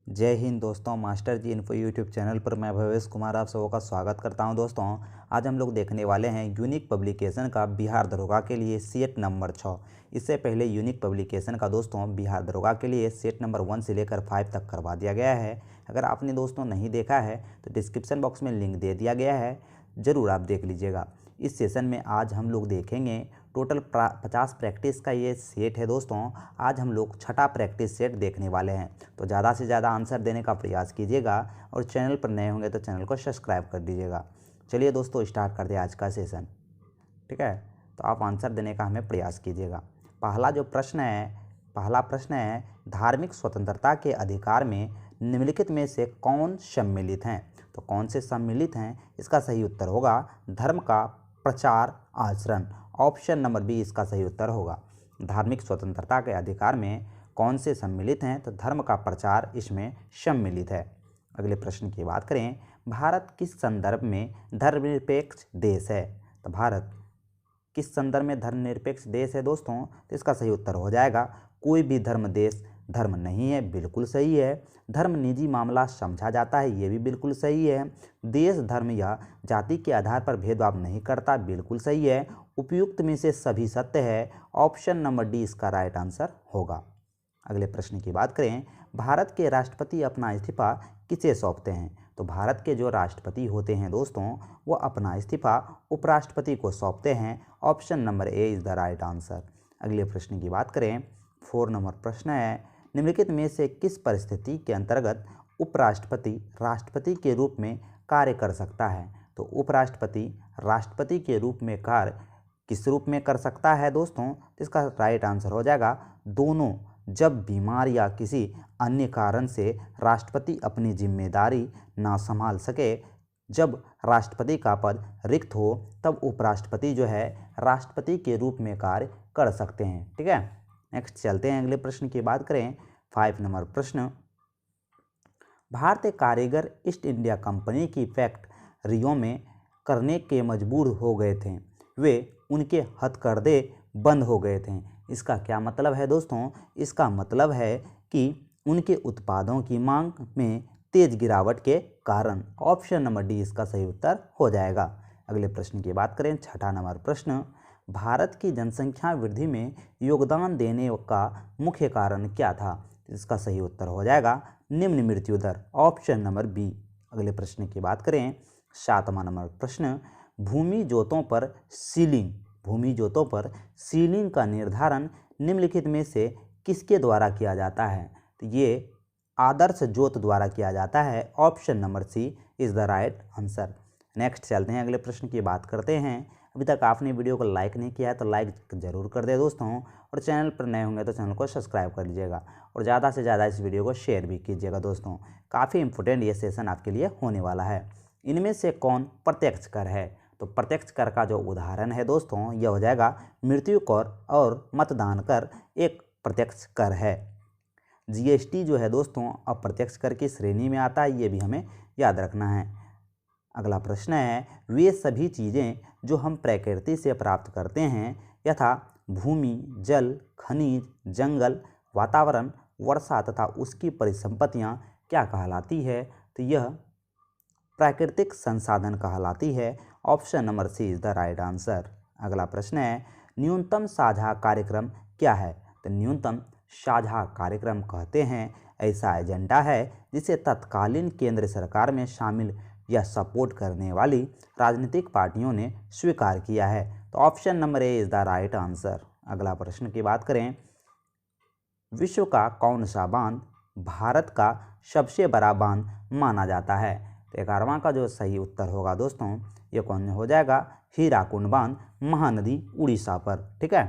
जय हिंद दोस्तों। मास्टर जी info YouTube channel पर मैं भवेश कुमार आप सबों का स्वागत करता हूं। दोस्तों आज हम लोग देखने वाले हैं यूनिक पब्लिकेशन का बिहार दरोगा के लिए सेट नंबर 6। इससे पहले यूनिक पब्लिकेशन का दोस्तों बिहार दरोगा के लिए सेट नंबर 1 से लेकर 5 तक करवा दिया गया है। अगर आपने दोस्तों नहीं देखा है तो डिस्क्रिप्शन बॉक्स में लिंक दे दिया गया है, ज़रूर आप देख लीजिएगा। इस सेशन में आज हम लोग देखेंगे टोटल 50 प्रैक्टिस का ये सेट है। दोस्तों आज हम लोग छठा प्रैक्टिस सेट देखने वाले हैं, तो ज़्यादा से ज़्यादा आंसर देने का प्रयास कीजिएगा और चैनल पर नए होंगे तो चैनल को सब्सक्राइब कर दीजिएगा। चलिए दोस्तों स्टार्ट कर दे आज का सेशन। ठीक है, तो आप आंसर देने का हमें प्रयास कीजिएगा। पहला प्रश्न है धार्मिक स्वतंत्रता के अधिकार में निम्नलिखित में से कौन सम्मिलित हैं। तो कौन से सम्मिलित हैं, इसका सही उत्तर होगा धर्म का प्रचार आचरण। ऑप्शन नंबर बी इसका सही उत्तर होगा। धार्मिक स्वतंत्रता के अधिकार में कौन से सम्मिलित हैं, तो धर्म का प्रचार इसमें सम्मिलित है। अगले प्रश्न की बात करें, भारत किस संदर्भ में धर्मनिरपेक्ष देश है। तो भारत किस संदर्भ में धर्मनिरपेक्ष देश है दोस्तों, तो इसका सही उत्तर हो जाएगा कोई भी धर्म देश धर्म नहीं है, बिल्कुल सही है। धर्म निजी मामला समझा जाता है, ये भी बिल्कुल सही है। देश धर्म या जाति के आधार पर भेदभाव नहीं करता, बिल्कुल सही है। उपयुक्त में से सभी सत्य है, ऑप्शन नंबर डी इसका राइट आंसर होगा। अगले प्रश्न की बात करें, भारत के राष्ट्रपति अपना इस्तीफा किसे सौंपते हैं। तो भारत के जो राष्ट्रपति होते हैं दोस्तों वो अपना इस्तीफा उपराष्ट्रपति को सौंपते हैं, option number A is the right answer. अगले प्रश्न की बात करें, 4 नंबर प्रश्न है, निम्नलिखित में से किस परिस्थिति के अंतर्गत उपराष्ट्रपति राष्ट्रपति के रूप में कार्य कर सकता है। तो उपराष्ट्रपति राष्ट्रपति के रूप में कार्य किस रूप में कर सकता है दोस्तों, तो इसका राइट आंसर हो जाएगा दोनों। जब बीमार या किसी अन्य कारण से राष्ट्रपति अपनी जिम्मेदारी ना संभाल सके, जब राष्ट्रपति का पद रिक्त हो, तब उपराष्ट्रपति जो है राष्ट्रपति के रूप में कार्य कर सकते हैं। ठीक है, नेक्स्ट चलते हैं अगले प्रश्न की बात करें। 5 नंबर प्रश्न, भारतीय कारीगर ईस्ट इंडिया कंपनी की फैक्ट्रियों में करने के मजबूर हो गए थे, वे उनके हथकरघे बंद हो गए थे। इसका क्या मतलब है दोस्तों, इसका मतलब है कि उनके उत्पादों की मांग में तेज गिरावट के कारण। ऑप्शन नंबर डी इसका सही उत्तर हो जाएगा। अगले प्रश्न की बात करें, छठा नंबर प्रश्न, भारत की जनसंख्या वृद्धि में योगदान देने का मुख्य कारण क्या था। इसका सही उत्तर हो जाएगा निम्न मृत्यु दर, ऑप्शन नंबर बी। अगले प्रश्न की बात करें, 7वां नंबर प्रश्न, भूमि जोतों पर सीलिंग का निर्धारण निम्नलिखित में से किसके द्वारा किया जाता है। तो ये आदर्श जोत द्वारा किया जाता है, option number C is the right answer. Next चलते हैं अगले प्रश्न की बात करते हैं। अभी तक आपने वीडियो को लाइक नहीं किया है तो लाइक ज़रूर कर दे दोस्तों, और चैनल पर नए होंगे तो चैनल को सब्सक्राइब कर लीजिएगा और ज़्यादा से ज़्यादा इस वीडियो को शेयर भी कीजिएगा दोस्तों। काफ़ी इंपॉर्टेंट ये सेशन आपके लिए होने वाला है। इनमें से कौन प्रत्यक्ष कर है। तो प्रत्यक्ष कर का जो उदाहरण है दोस्तों यह हो जाएगा मृत्यु कर और मतदान कर एक प्रत्यक्ष कर है। जीएसटी जो है दोस्तों अप्रत्यक्ष कर की श्रेणी में आता है, ये भी हमें याद रखना है। अगला प्रश्न है, वे सभी चीज़ें जो हम प्रकृति से प्राप्त करते हैं यथा भूमि, जल, खनिज, जंगल, वातावरण, वर्षा तथा उसकी परिसंपत्तियाँ क्या कहलाती है। तो यह प्राकृतिक संसाधन कहलाती है, option number C is the right answer. अगला प्रश्न है, न्यूनतम साझा कार्यक्रम क्या है। तो न्यूनतम साझा कार्यक्रम कहते हैं ऐसा एजेंडा है जिसे तत्कालीन केंद्र सरकार में शामिल या सपोर्ट करने वाली राजनीतिक पार्टियों ने स्वीकार किया है। तो option number A is the right answer. अगला प्रश्न की बात करें, विश्व का कौन सा बांध भारत का सबसे बड़ा बांध माना जाता है। तो 11वां का जो सही उत्तर होगा दोस्तों ये कौन हो जाएगा, हीराकुंड बांध महानदी उड़ीसा पर। ठीक है,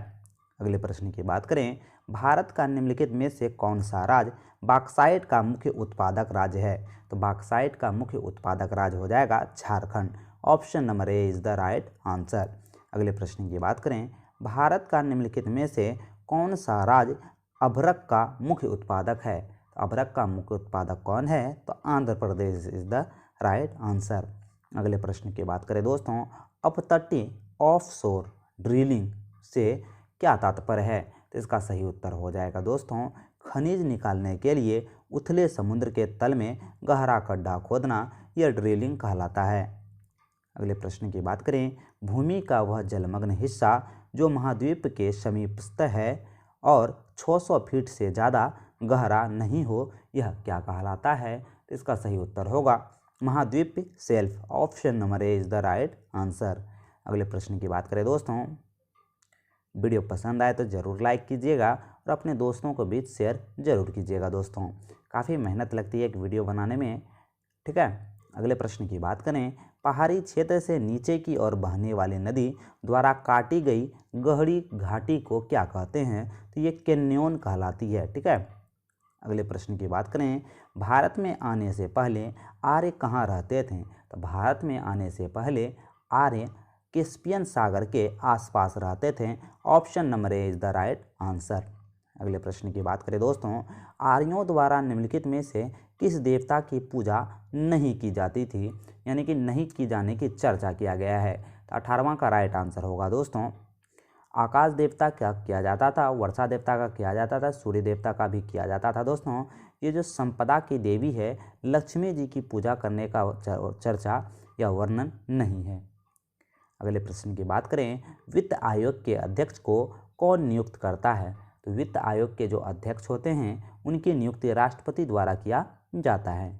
अगले प्रश्न की बात करें, भारत का निम्नलिखित में से कौन सा राज्य बॉक्साइट का मुख्य उत्पादक राज्य है। तो बॉक्साइट का मुख्य उत्पादक राज्य हो जाएगा Jharkhand, option number A is the right answer. अगले प्रश्न की बात करें, भारत का निम्नलिखित में से कौन सा राज्य अभ्रक का मुख्य उत्पादक है। तो अभ्रक का मुख्य उत्पादक कौन है, तो Andhra Pradesh is the right answer. अगले प्रश्न की बात करें दोस्तों, अपतटीय ऑफशोर ड्रिलिंग से क्या तात्पर्य है। तो इसका सही उत्तर हो जाएगा दोस्तों खनिज निकालने के लिए उथले समुद्र के तल में गहरा गड्ढा खोदना यह ड्रिलिंग कहलाता है। अगले प्रश्न की बात करें, भूमि का वह जलमग्न हिस्सा जो महाद्वीप के समीपस्थ है और 600 फीट से ज़्यादा गहरा नहीं हो, यह क्या कहलाता है? तो इसका सही उत्तर होगा महाद्वीप shelf. Option number A is the right answer. अगले प्रश्न की बात करें दोस्तों, वीडियो पसंद आए तो ज़रूर लाइक कीजिएगा और अपने दोस्तों को बीच शेयर ज़रूर कीजिएगा दोस्तों। काफ़ी मेहनत लगती है एक वीडियो बनाने में, ठीक है। अगले प्रश्न की बात करें, पहाड़ी क्षेत्र से नीचे की ओर बहने वाली नदी द्वारा काटी गई गहरी घाटी को क्या कहते हैं? तो ये कैन्योन कहलाती है, ठीक है। अगले प्रश्न की बात करें, भारत में आने से पहले आर्य कहाँ रहते थे? तो भारत में आने से पहले आर्य कैस्पियन सागर के आसपास रहते थे। Option number A is the right answer. अगले प्रश्न की बात करें दोस्तों, आर्यों द्वारा निम्नलिखित में से किस देवता की पूजा नहीं की जाती थी, यानी कि नहीं की जाने की चर्चा किया गया है? तो 18वां का राइट आंसर होगा दोस्तों आकाश देवता का किया जाता था, वर्षा देवता का किया जाता था, सूर्य देवता का भी किया जाता था दोस्तों। ये जो संपदा की देवी है लक्ष्मी जी की पूजा करने का चर्चा या वर्णन नहीं है। अगले प्रश्न की बात करें, वित्त आयोग के अध्यक्ष को कौन नियुक्त करता है? तो वित्त आयोग के जो अध्यक्ष होते हैं उनकी नियुक्ति राष्ट्रपति द्वारा किया जाता है।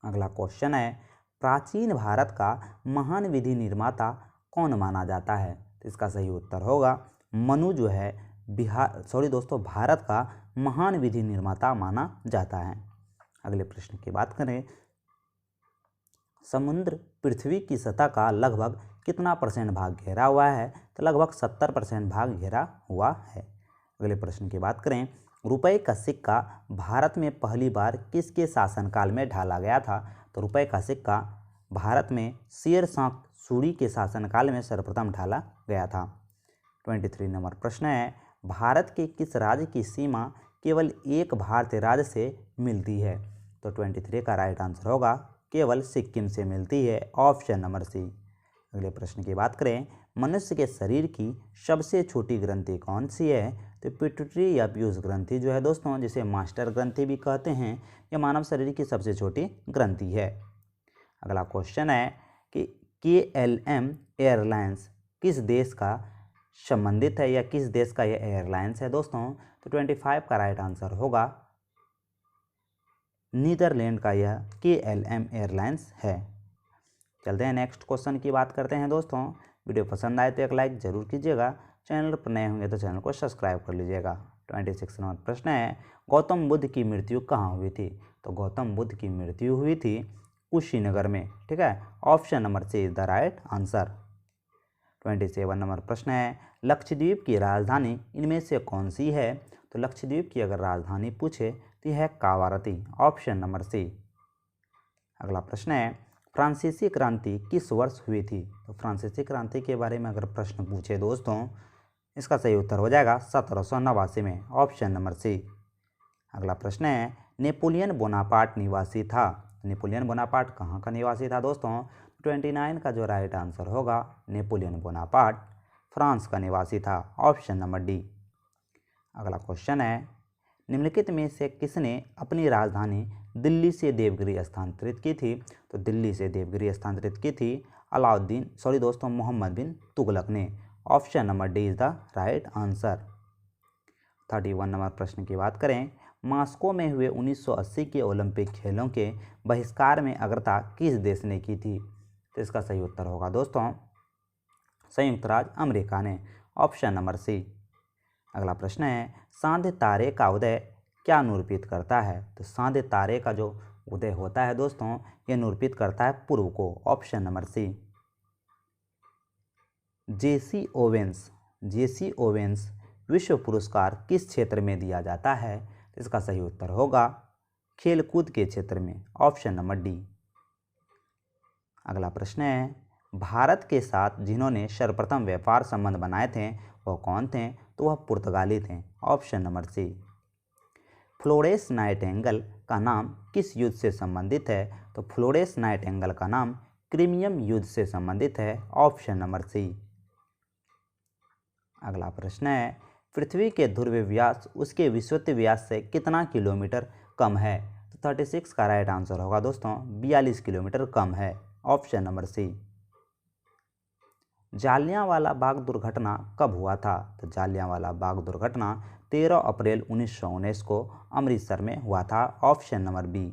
अगला क्वेश्चन है, प्राचीन भारत का महान विधि निर्माता कौन माना जाता है? तो इसका सही उत्तर होगा मनु जो है भारत का महान विधि निर्माता माना जाता है। अगले प्रश्न की बात करें, समुद्र पृथ्वी की सतह का लगभग कितना % भाग घेरा हुआ है? तो लगभग 70% भाग घेरा हुआ है। अगले प्रश्न की बात करें, रुपए का सिक्का भारत में पहली बार किसके शासनकाल में ढाला गया था? तो रुपए का सिक्का भारत में शेर शाह सूरी के शासनकाल में सर्वप्रथम ढाला गया था। 23 नंबर प्रश्न है, भारत के किस राज्य की सीमा केवल एक भारतीय राज्य से मिलती है? तो 23 का राइट आंसर होगा केवल सिक्किम से मिलती है। Option number C. अगले प्रश्न की बात करें, मनुष्य के शरीर की सबसे छोटी ग्रंथि कौन सी है? तो पिट्यूटरी या पीयूष ग्रंथि जो है दोस्तों, जिसे मास्टर ग्रंथि भी कहते हैं, यह मानव शरीर की सबसे छोटी ग्रंथि है। अगला क्वेश्चन है कि KLM एयरलाइंस किस देश का संबंधित है या किस देश का यह एयरलाइंस है दोस्तों? तो 25 का राइट आंसर होगा नीदरलैंड का यह KLM एयरलाइंस है। चलते हैं नेक्स्ट क्वेश्चन की बात करते हैं दोस्तों। वीडियो पसंद आए तो एक लाइक जरूर कीजिएगा, चैनल पर नए होंगे तो चैनल को सब्सक्राइब कर लीजिएगा। 26 नंबर प्रश्न है, गौतम बुद्ध की मृत्यु कहाँ हुई थी? तो गौतम बुद्ध की मृत्यु हुई थी कुशीनगर में, ठीक है। Option number C is the right answer. 27 नंबर प्रश्न है, लक्षद्वीप की राजधानी इनमें से कौन सी है? तो लक्षद्वीप की अगर राजधानी पूछे तो यह है कावारती। Option number C. अगला प्रश्न है, फ्रांसीसी क्रांति किस वर्ष हुई थी? तो फ्रांसीसी क्रांति के बारे में अगर प्रश्न पूछे दोस्तों, इसका सही उत्तर हो जाएगा 1789 में। Option number C. अगला प्रश्न है, नेपोलियन बोनापार्ट निवासी था। नेपोलियन बोनापार्ट कहाँ का निवासी था दोस्तों? 29 का जो राइट आंसर होगा नेपोलियन बोनापार्ट फ्रांस का निवासी था। Option number D. अगला क्वेश्चन है, निम्नलिखित में से किसने अपनी राजधानी दिल्ली से देवगिरी स्थानांतरित की थी? तो दिल्ली से देवगिरी स्थानांतरित की थी मोहम्मद बिन तुगलक ने। Option number D is the right answer. 31 number प्रश्न की बात करें, मॉस्को में हुए 1980 के ओलंपिक खेलों के बहिष्कार में अग्रता किस देश ने की थी? तो इसका सही उत्तर होगा दोस्तों संयुक्त राज्य अमेरिका ने। Option number C. अगला प्रश्न है, सांध्य तारे का उदय क्या निरूपित करता है? तो सांध्य तारे का जो उदय होता है दोस्तों, यह निरूपित करता है पूर्व को। Option number C. Jesse Owens विश्व पुरस्कार किस क्षेत्र में दिया जाता है? तो इसका सही उत्तर होगा खेलकूद के क्षेत्र में। Option number D. अगला प्रश्न है, भारत के साथ जिन्होंने सर्वप्रथम व्यापार संबंध बनाए थे वह कौन थे? तो वह पुर्तगाली थे। Option number C. Florence Nightingale का नाम किस युद्ध से संबंधित है? तो फ्लोरेंस नाइटिंगेल का नाम क्रीमियम युद्ध से संबंधित है। Option number C. अगला प्रश्न है, पृथ्वी के ध्रुवीय व्यास उसके विषुवतीय व्यास से कितना किलोमीटर कम है? तो 36 का राइट आंसर होगा दोस्तों 42 किलोमीटर कम है। Option number C. Jallianwala Bagh दुर्घटना कब हुआ था? तो जालियांवाला बाग दुर्घटना 13 अप्रैल 1919 को अमृतसर में हुआ था। Option number B.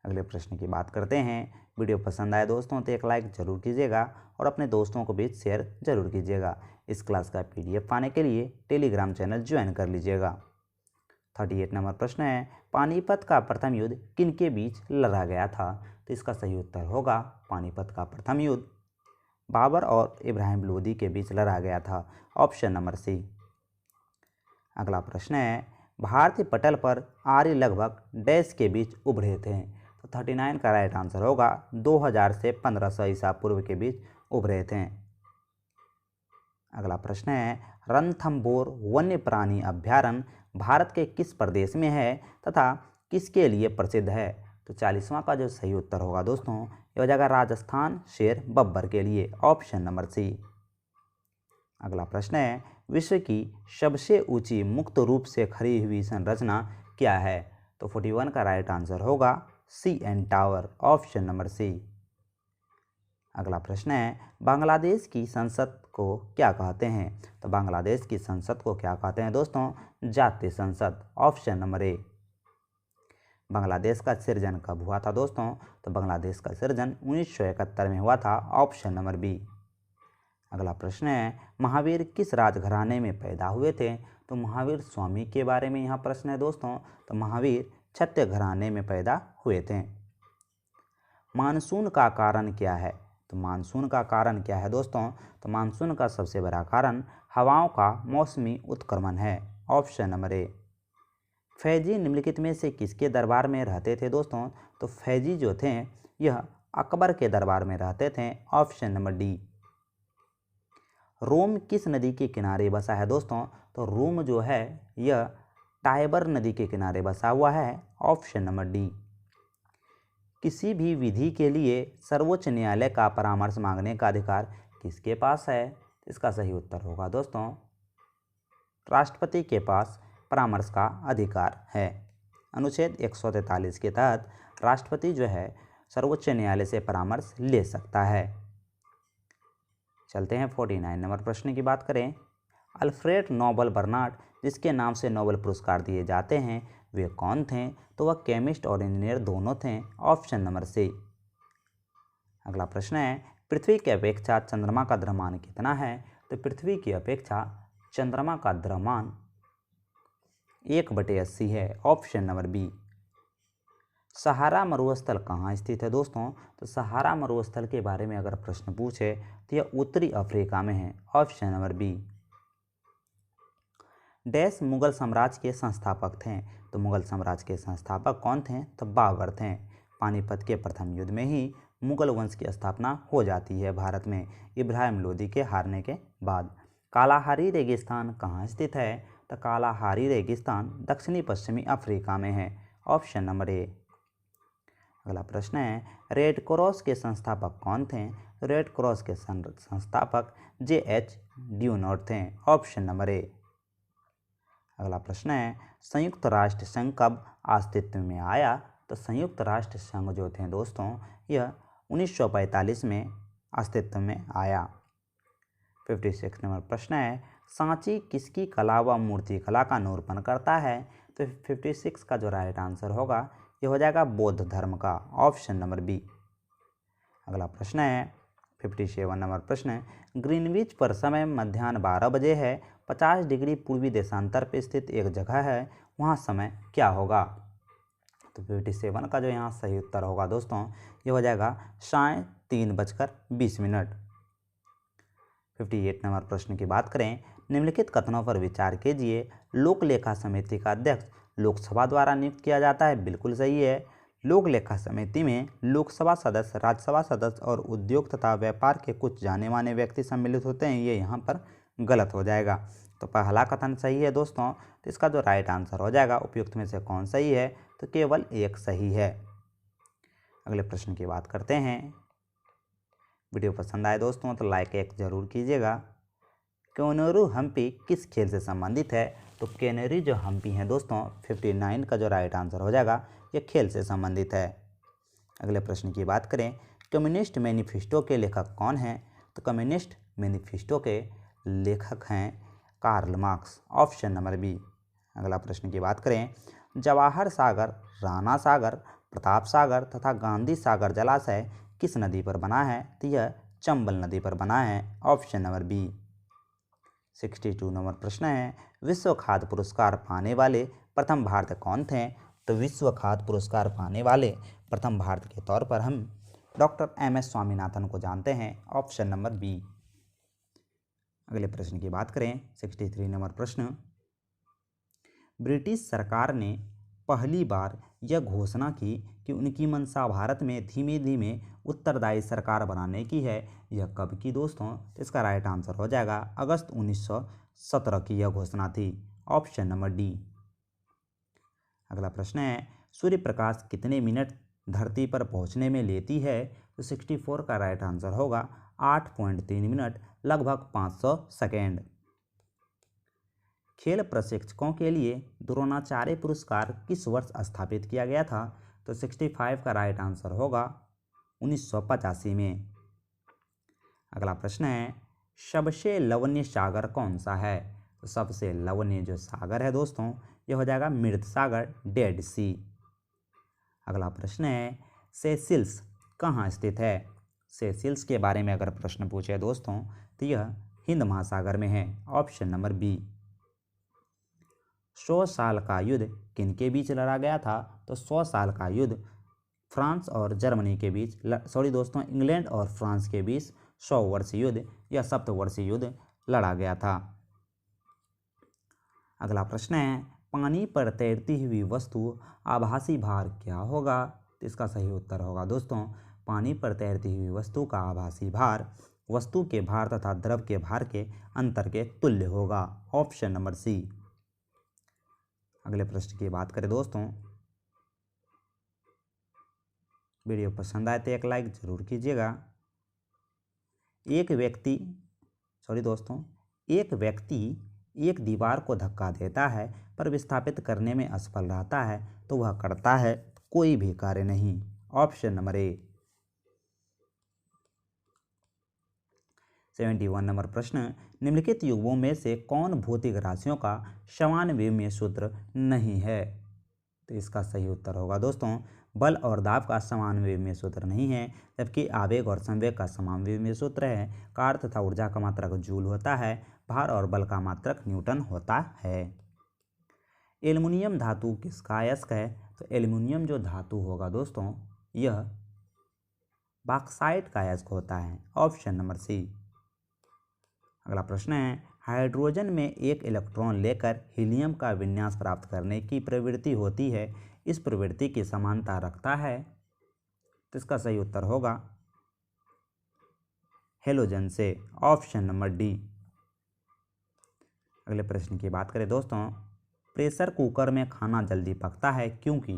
अगले प्रश्न की बात करते हैं। वीडियो पसंद आए दोस्तों तो एक लाइक जरूर कीजिएगा और अपने दोस्तों को भी शेयर जरूर कीजिएगा। इस क्लास का PDF पाने के लिए टेलीग्राम चैनल ज्वाइन कर लीजिएगा। 38 नंबर प्रश्न है, पानीपत का प्रथम युद्ध किन के बीच लड़ा गया था? तो इसका सही उत्तर होगा पानीपत का प्रथम युद्ध बाबर और इब्राहिम लोदी के बीच लड़ा गया था। Option number C. अगला प्रश्न है, भारतीय पटल पर आर्य लगभग डैश के बीच उभरे थे? तो 39 का राइट आंसर होगा 2000 से 1500 ईसा पूर्व के बीच उभरे थे। अगला प्रश्न है, रणथंभौर वन्य प्राणी अभ्यारण्य भारत के किस प्रदेश में है तथा किसके लिए प्रसिद्ध है? तो 40वां का जो सही उत्तर होगा दोस्तों ये हो जाएगा राजस्थान शेर बब्बर के लिए। Option number C. अगला प्रश्न है, विश्व की सबसे ऊंची मुक्त रूप से खड़ी हुई संरचना क्या है? तो 41 का राइट आंसर होगा CN tower. Option number C. अगला प्रश्न है, बांग्लादेश की संसद को क्या कहते हैं? तो बांग्लादेश की संसद को क्या कहते हैं दोस्तों? जातीय संसद। Option number A. बांग्लादेश का सृजन कब हुआ था दोस्तों? तो बांग्लादेश का सृजन 1971 में हुआ था। Option number B. अगला प्रश्न है, महावीर किस राजघराने में पैदा हुए थे? तो महावीर स्वामी के बारे में यहाँ प्रश्न है दोस्तों। तो महावीर क्षत्रिय घराने में पैदा हुए थे। मानसून का कारण क्या है? तो मानसून का कारण क्या है दोस्तों? तो मानसून का सबसे बड़ा कारण हवाओं का मौसमी उत्क्रमण है। Option number A. फैजी निम्नलिखित में से किसके दरबार में रहते थे दोस्तों? तो फैजी जो थे यह अकबर के दरबार में रहते थे। Option number D. रोम किस नदी के किनारे बसा है दोस्तों? तो रोम जो है यह टाइबर नदी के किनारे बसा हुआ है। Option number D. किसी भी विधि के लिए सर्वोच्च न्यायालय का परामर्श मांगने का अधिकार किसके पास है? इसका सही उत्तर होगा दोस्तों राष्ट्रपति के पास परामर्श का अधिकार है। अनुच्छेद 143 के तहत राष्ट्रपति जो है सर्वोच्च न्यायालय से परामर्श ले सकता है। चलते हैं 49 नंबर प्रश्न की बात करें। अल्फ्रेड नोबल बर्नार्ड जिसके नाम से नोबेल पुरस्कार दिए जाते हैं वे कौन थे? तो वह केमिस्ट और इंजीनियर दोनों थे। Option number C. अगला प्रश्न है, पृथ्वी की अपेक्षा चंद्रमा का द्रव्यमान कितना है? तो पृथ्वी की अपेक्षा चंद्रमा का द्रव्यमान 1/80 है। Option number B. सहारा मरुस्थल कहाँ स्थित है दोस्तों? तो सहारा मरुस्थल के बारे में अगर प्रश्न पूछे तो यह उत्तरी अफ्रीका में है। Option number B. Dash Mughal साम्राज्य के संस्थापक थे? तो मुगल साम्राज्य के संस्थापक कौन थे? तो बाबर थे। पानीपत के प्रथम युद्ध में ही मुगल वंश की स्थापना हो जाती है भारत में इब्राहिम लोदी के हारने के बाद। कालाहारी रेगिस्तान कहाँ स्थित है? तो कालाहारी रेगिस्तान दक्षिणी पश्चिमी अफ्रीका में है। Option number A. अगला प्रश्न है, रेड क्रॉस के संस्थापक कौन थे? तो रेड क्रॉस के संस्थापक JH ड्यूनॉट थे। Option number A. अगला प्रश्न है, संयुक्त राष्ट्र संघ कब अस्तित्व में आया? तो संयुक्त राष्ट्र संघ जो थे दोस्तों यह 1945 में अस्तित्व में आया। 56 नंबर प्रश्न है, सांची किसकी कला व मूर्ति कला का निरूपण करता है? तो 56 का जो राइट आंसर होगा ये हो जाएगा बौद्ध धर्म का। Option number B. अगला प्रश्न है 57 नंबर प्रश्न है, ग्रीनविच पर समय मध्याह्न 12 बजे है। 50 डिग्री पूर्वी देशांतर पर स्थित एक जगह है, वहाँ समय क्या होगा? तो 57 का जो यहाँ सही उत्तर होगा दोस्तों ये हो जाएगा 3:20 58 नंबर प्रश्न की बात करें, निम्नलिखित कथनों पर विचार कीजिए। लोक लेखा समिति का अध्यक्ष लोकसभा द्वारा नियुक्त किया जाता है, बिल्कुल सही है। लोक लेखा समिति में लोकसभा सदस्य, राज्यसभा सदस्य और उद्योग तथा व्यापार के कुछ जाने माने व्यक्ति सम्मिलित होते हैं, ये यहाँ पर गलत हो जाएगा। तो पहला कथन सही है दोस्तों, तो इसका जो राइट आंसर हो जाएगा उपयुक्त में से कौन सही है? तो केवल एक सही है। अगले प्रश्न की बात करते हैं। वीडियो पसंद आए दोस्तों तो लाइक एक जरूर कीजिएगा। केनोरू हम्पी किस खेल से संबंधित है? तो केनरी जो हम्पी हैं दोस्तों 59 का जो राइट आंसर हो जाएगा ये खेल से संबंधित है। अगले प्रश्न की बात करें, कम्युनिस्ट मैनिफेस्टो के लेखक कौन हैं? तो कम्युनिस्ट मैनिफेस्टो के लेखक हैं Karl Marx, option number B. अगला प्रश्न की बात करें, जवाहर सागर, राणा सागर, प्रताप सागर तथा गांधी सागर जलाशय किस नदी पर बना है? तो यह चंबल नदी पर बना है, ऑप्शन नंबर बी। 62 नंबर प्रश्न है, विश्व खाद्य पुरस्कार पाने वाले प्रथम भारतीय कौन थे? तो विश्व खाद्य पुरस्कार पाने वाले प्रथम भारतीय के तौर पर हम डॉक्टर एम.एस. स्वामीनाथन को जानते हैं, ऑप्शन नंबर बी। अगले प्रश्न की बात करें, 63 नंबर प्रश्न, ब्रिटिश सरकार ने पहली बार यह घोषणा की कि उनकी मंशा भारत में धीमे धीमे उत्तरदायी सरकार बनाने की है, यह कब की दोस्तों? तो इसका राइट आंसर हो जाएगा अगस्त 1917 की यह घोषणा थी, ऑप्शन नंबर डी। अगला प्रश्न है, सूर्य प्रकाश कितने मिनट धरती पर पहुंचने में लेती है? तो 64 का राइट आंसर होगा 8.3 मिनट, लगभग 500 सेकेंड। खेल प्रशिक्षकों के लिए द्रोणाचार्य पुरस्कार किस वर्ष स्थापित किया गया था? तो 65 का राइट आंसर होगा 1985 में। अगला प्रश्न है, सबसे लवणीय सागर कौन सा है? तो सबसे लवणीय जो सागर है दोस्तों यह हो जाएगा मृत सागर, डेड सी। अगला प्रश्न है, सेशिल्स कहाँ स्थित है? सेशिल्स के बारे में अगर प्रश्न पूछे दोस्तों तो यह हिंद महासागर में है, ऑप्शन नंबर बी। 100 साल का युद्ध किनके बीच लड़ा गया था? तो 100 साल का युद्ध फ्रांस और जर्मनी के बीच, सॉरी दोस्तों, इंग्लैंड और फ्रांस के बीच 100 वर्षीय युद्ध या सप्तवर्षीय युद्ध लड़ा गया था। अगला प्रश्न है, पानी पर तैरती हुई वस्तु आभासी भार क्या होगा? तो इसका सही उत्तर होगा दोस्तों, पानी पर तैरती हुई वस्तु का आभासी भार वस्तु के भार तथा द्रव के भार के अंतर के तुल्य होगा, ऑप्शन नंबर सी। अगले प्रश्न की बात करें दोस्तों, वीडियो पसंद आए तो एक लाइक जरूर कीजिएगा। एक व्यक्ति एक दीवार को धक्का देता है पर विस्थापित करने में असफल रहता है तो वह करता है कोई भी कार्य नहीं, ऑप्शन नंबर ए। 71 नंबर प्रश्न, निम्नलिखित युग्मों में से कौन भौतिक राशियों का समान विमीय सूत्र नहीं है? तो इसका सही उत्तर होगा दोस्तों, बल और दाब का समान विमीय सूत्र नहीं है, जबकि आवेग और संवेग का समान विमीय सूत्र है। कार्य तथा ऊर्जा का मात्रक जूल होता है, भार और बल का मात्रक न्यूटन होता है। एल्युमिनियम धातु किसका अयस्क है? तो एल्युमिनियम जो धातु होगा दोस्तों यह बॉक्साइट का अयस्क होता है, ऑप्शन नंबर सी। अगला प्रश्न है, हाइड्रोजन में एक इलेक्ट्रॉन लेकर हीलियम का विन्यास प्राप्त करने की प्रवृत्ति होती है, इस प्रवृत्ति की समानता रखता है? तो इसका सही उत्तर होगा हेलोजन से, ऑप्शन नंबर डी। अगले प्रश्न की बात करें दोस्तों, प्रेशर कुकर में खाना जल्दी पकता है क्योंकि?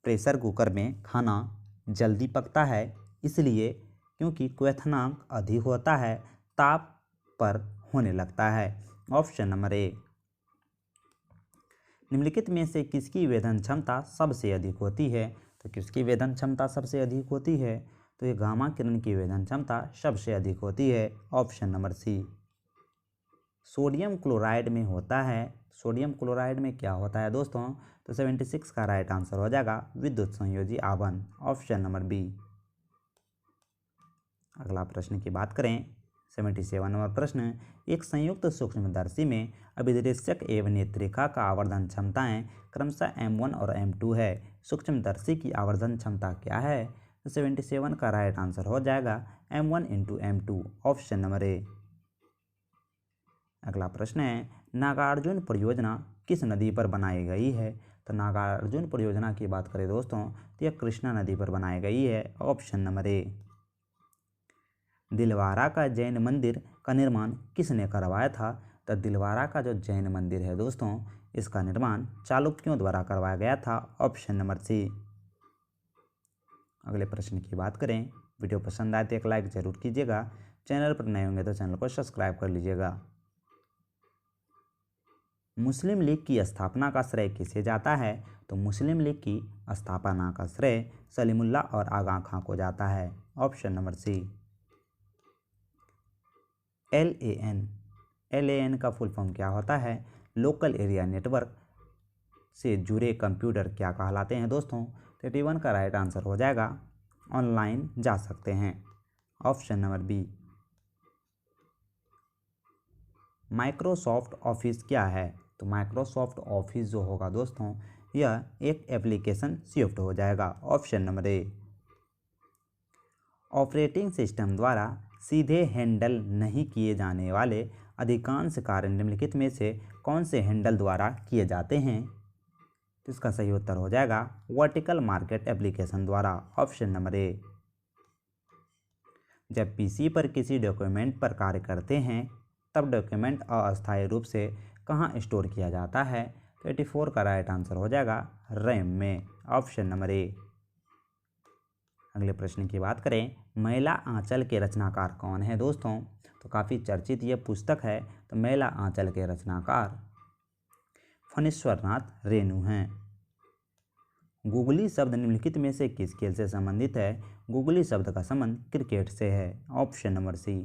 प्रेशर कुकर में खाना जल्दी पकता है इसलिए क्योंकि क्वथनांक अधिक होता है, ताप पर होने लगता है, ऑप्शन नंबर ए। निम्नलिखित में से किसकी वेधन क्षमता सबसे अधिक होती है? तो किसकी वेधन क्षमता सबसे अधिक होती है? तो ये गामा किरण की वेधन क्षमता सबसे अधिक होती है, option number C. Sodium chloride में होता है, सोडियम क्लोराइड में क्या होता है दोस्तों? तो 76 का राइट आंसर हो जाएगा विद्युत संयोजी आवन, ऑप्शन नंबर बी। अगला प्रश्न की बात करें, 77 नंबर प्रश्न, एक संयुक्त सूक्ष्मदर्शी में अभिदृश्यक एवं नेत्रिका का आवर्धन क्षमताएं क्रमशः M1 और M2 है, सूक्ष्मदर्शी की आवर्धन क्षमता क्या है? तो 77 का राइट आंसर हो जाएगा M1 × M2, option number A. अगला प्रश्न है, नागार्जुन परियोजना किस नदी पर बनाई गई है? तो नागार्जुन परियोजना की बात करें दोस्तों तो यह कृष्णा नदी पर बनाई गई है, ऑप्शन नंबर ए। दिलवारा का जैन मंदिर का निर्माण किसने करवाया था? तो दिलवारा का जो जैन मंदिर है दोस्तों इसका निर्माण चालुक्यों द्वारा करवाया गया था, ऑप्शन नंबर सी। अगले प्रश्न की बात करें, वीडियो पसंद आए तो एक लाइक जरूर कीजिएगा, चैनल पर नए होंगे तो चैनल को सब्सक्राइब कर लीजिएगा। मुस्लिम लीग की स्थापना का श्रेय किसे जाता है? तो मुस्लिम लीग की स्थापना का श्रेय सलीमुल्लाह और आगा खां को जाता है। Option number C. LAN का फुल फॉर्म क्या होता है? लोकल एरिया नेटवर्क से जुड़े कंप्यूटर क्या कहलाते हैं दोस्तों? 31 का राइट आंसर हो जाएगा ऑनलाइन जा सकते हैं। Option number B. Microsoft Office क्या है? तो माइक्रोसॉफ्ट ऑफिस जो होगा दोस्तों यह एक एप्लीकेशन शिफ्ट हो जाएगा। Option number A. Operating system द्वारा सीधे हैंडल नहीं किए जाने वाले अधिकांश कार्य निम्नलिखित में से कौन से हैंडल द्वारा किए जाते हैं? तो इसका सही उत्तर हो जाएगा वर्टिकल मार्केट एप्लीकेशन द्वारा। Option number A. जब पीसी पर किसी डॉक्यूमेंट पर कार्य करते हैं तब डॉक्यूमेंट अस्थायी रूप से कहाँ स्टोर किया जाता है? तो 84 का राइट आंसर हो जाएगा रैम में। Option number A. अगले प्रश्न की बात करें, मैला आंचल के रचनाकार कौन है दोस्तों? तो काफ़ी चर्चित ये पुस्तक है। तो मैला आंचल के रचनाकार फणीश्वरनाथ रेणु हैं। गुगली शब्द निम्नलिखित में से किस खेल से संबंधित है? गुगली शब्द का संबंध क्रिकेट से है। Option number C.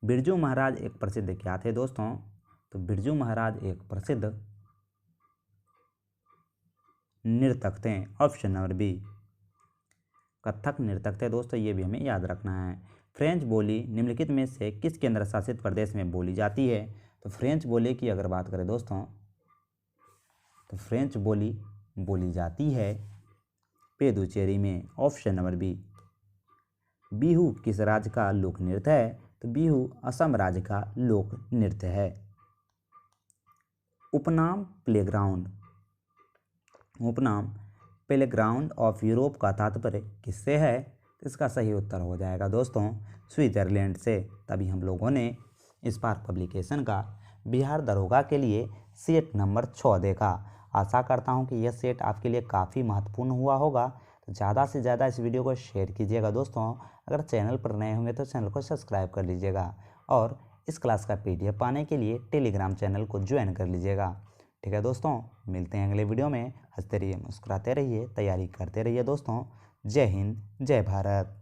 Birju Maharaj एक प्रसिद्ध क्या थे दोस्तों? तो बिरजू महाराज एक प्रसिद्ध नर्तक थे। Option number B. कथक नर्तक थे दोस्तों, ये भी हमें याद रखना है। फ्रेंच बोली निम्नलिखित में से किस केंद्र शासित प्रदेश में बोली जाती है? तो फ्रेंच बोली की अगर बात करें दोस्तों तो फ्रेंच बोली बोली जाती है पुडुचेरी में। Option number B. बिहू किस राज्य का लोक नृत्य है? तो बिहू असम राज्य का लोक नृत्य है। उपनाम प्लेग्राउंड ऑफ यूरोप का तात्पर्य किससे है? तो इसका सही उत्तर हो जाएगा दोस्तों स्विट्जरलैंड से। तभी हम लोगों ने स्पार्क पब्लिकेशन का बिहार दरोगा के लिए सेट नंबर 6 देखा। आशा करता हूं कि यह सेट आपके लिए काफ़ी महत्वपूर्ण हुआ होगा। तो ज़्यादा से ज़्यादा इस वीडियो को शेयर कीजिएगा दोस्तों। अगर चैनल पर नए होंगे तो चैनल को सब्सक्राइब कर लीजिएगा और इस क्लास का PDF पाने के लिए टेलीग्राम चैनल को ज्वाइन कर लीजिएगा। ठीक है दोस्तों, मिलते हैं अगले वीडियो में। हंसते रहिए, मुस्कुराते रहिए, तैयारी करते रहिए दोस्तों। जय हिंद, जय भारत।